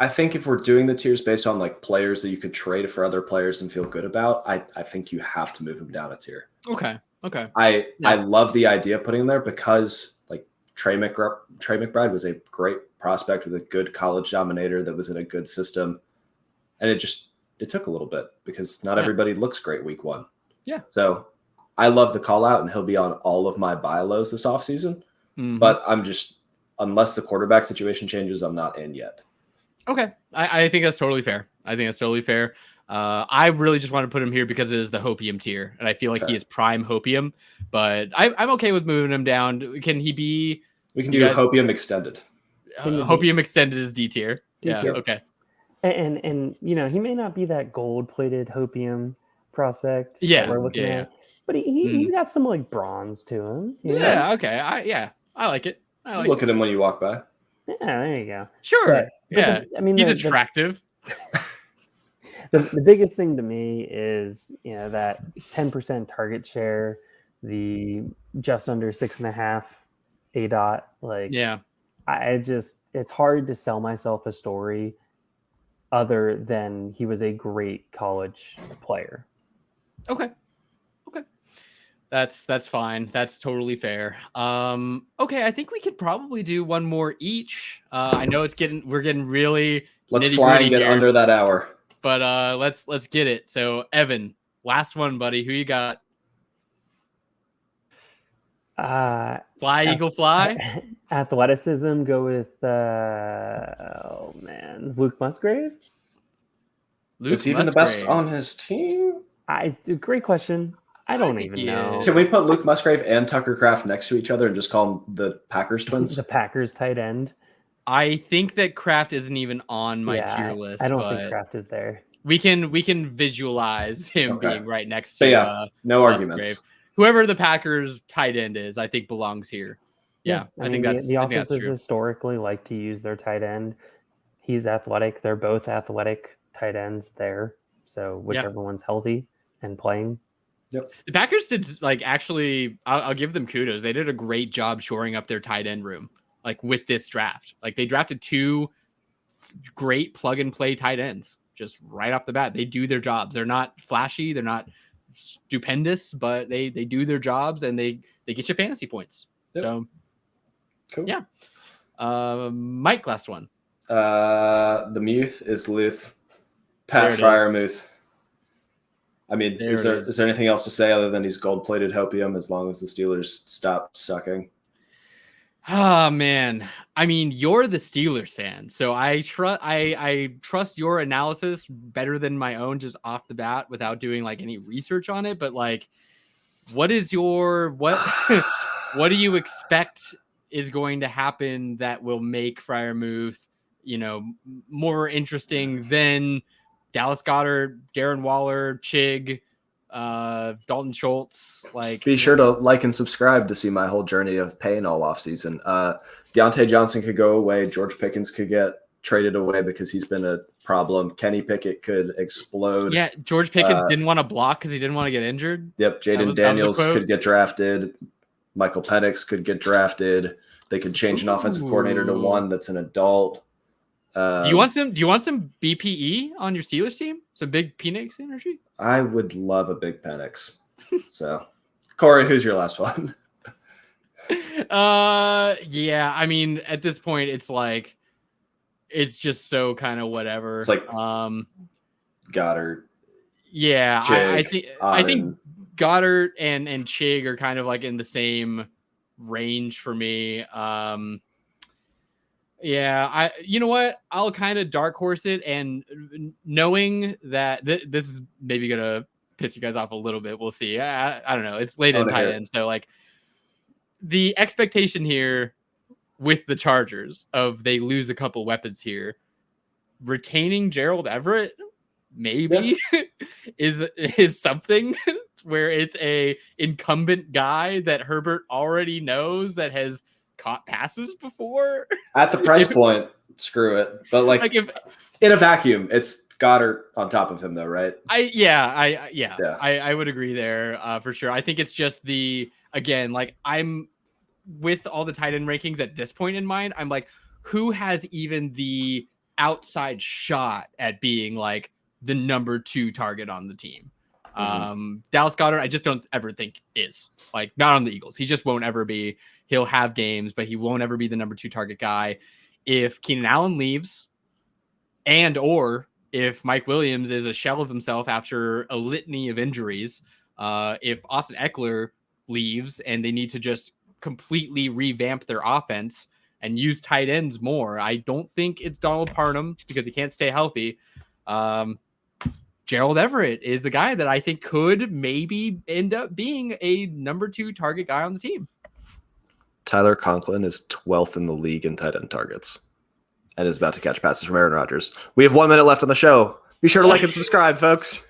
I think if we're doing the tiers based on like players that you could trade for other players and feel good about, I think you have to move him down a tier. Okay. I love the idea of putting him there because like Trey McBride was a great prospect with a good college dominator that was in a good system. And it took a little bit because not everybody looks great week 1. Yeah. So I love the call out and he'll be on all of my buy lows this offseason. But I'm just, unless the quarterback situation changes, I'm not in yet. Okay. I think that's totally fair. I really just want to put him here because it is the hopium tier, and I feel like he is prime hopium, but I'm okay with moving him down. Can he be? We can do hopium extended. Hopium extended is D tier. Yeah. Okay. And he may not be that gold-plated hopium prospect. Yeah. That we're looking at, but he's got some like bronze to him. Yeah. Okay. I like it. Look at him when you walk by. Yeah, there you go. Sure. But he's attractive. The biggest thing to me is that 10% target share, the just under 6.5 ADOT. Like, it's hard to sell myself a story other than he was a great college player. Okay. That's fine. That's totally fair. Okay, I think we could probably do one more each. I know we're getting really let's fly and get here, under that hour. But let's get it. So Evan, last one, buddy. Who you got? Fly, Eagle, fly. Athleticism. Go with Luke Musgrave. Is he even the best on his team? Great question. I don't even know. Can we put Luke Musgrave and Tucker Kraft next to each other and just call them the Packers twins? The Packers tight end. I think that Kraft isn't even on my tier list. I don't think Kraft is there. We can visualize him being right next to. But yeah, no Musgrave. arguments. Whoever the Packers tight end is, I think belongs here. Yeah, I mean, the offenses historically like to use their tight end. He's athletic. They're both athletic tight ends there. So whichever one's healthy and playing. Yep. The Packers did actually. I'll give them kudos. They did a great job shoring up their tight end room. With this draft, they drafted 2 great plug and play tight ends just right off the bat. They do their jobs. They're not flashy. They're not stupendous, but they do their jobs and they get you fantasy points. Yep. So cool. Yeah. Mike, last one. The Muth is Luth. Pat Fryermuth. I mean, is there anything else to say other than he's gold-plated hopium as long as the Steelers stop sucking? Oh man, I mean, you're the Steelers fan, so I trust your analysis better than my own just off the bat without doing any research on it. But what is your what do you expect is going to happen that will make Fryermuth, more interesting than Dallas Goedert, Darren Waller, Chig, Dalton Schultz? Be sure to like and subscribe to see my whole journey of pain all off season. Deontay Johnson could go away. George Pickens could get traded away because he's been a problem. Kenny Pickett could explode. Yeah, George Pickens didn't want to block because he didn't want to get injured. Yep, Jaden Daniels could get drafted. Michael Penix could get drafted. They could change an offensive coordinator to one that's an adult. Do you want some BPE on your Steelers team? Some big Penix energy? I would love a big Penix. So, Corey, who's your last one? Yeah. I mean, at this point, it's just so kind of whatever. It's Goddard. Yeah, Chig, I think Goddard and Chig are kind of in the same range for me. Yeah, you know what? I'll kind of dark horse it, and knowing that this is maybe gonna piss you guys off a little bit. We'll see. I don't know. It's late in tight end, so the expectation here with the Chargers of they lose a couple weapons here, retaining Gerald Everett maybe is something where it's a incumbent guy that Herbert already knows that has caught passes before. At the price point, screw it. But if in a vacuum, it's Goddard on top of him though, right? I would agree there for sure. I think it's just I'm with all the tight end rankings at this point in mind. I'm who has even the outside shot at being the number 2 target on the team? Dallas Goedert, I just don't ever think is not on the Eagles. He just won't ever be. He'll have games, but he won't ever be the number 2 target guy. If Keenan Allen leaves, or if Mike Williams is a shell of himself after a litany of injuries, if Austin Eckler leaves and they need to just completely revamp their offense and use tight ends more, I don't think it's Donald Parham because he can't stay healthy. Gerald Everett is the guy that I think could maybe end up being a number 2 target guy on the team. Tyler Conklin is 12th in the league in tight end targets and is about to catch passes from Aaron Rodgers. We have 1 minute left on the show. Be sure to like and subscribe, folks.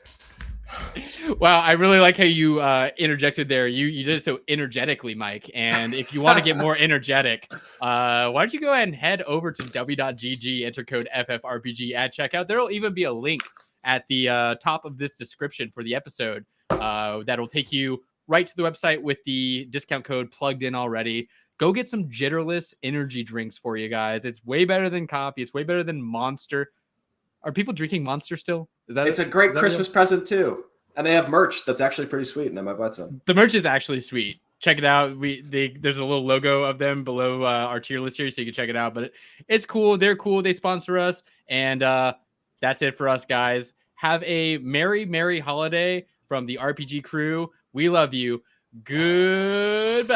Wow, I really like how you interjected there. You did it so energetically, Mike. And if you want to get more energetic, why don't you go ahead and head over to w.gg, enter code FFRPG at checkout. There will even be a link at the top of this description for the episode that'll take you right to the website with the discount code plugged in already. Go get some Jitterless energy drinks for you guys. It's way better than coffee. It's way better than Monster. Are people drinking Monster still? It's a great Christmas present too. And they have merch that's actually pretty sweet, and I might buy some. The merch is actually sweet. Check it out. There's a little logo of them below our tier list here, so you can check it out. But it's cool. They're cool. They sponsor us. And that's it for us, guys. Have a merry, merry holiday from the RPG crew. We love you. Goodbye.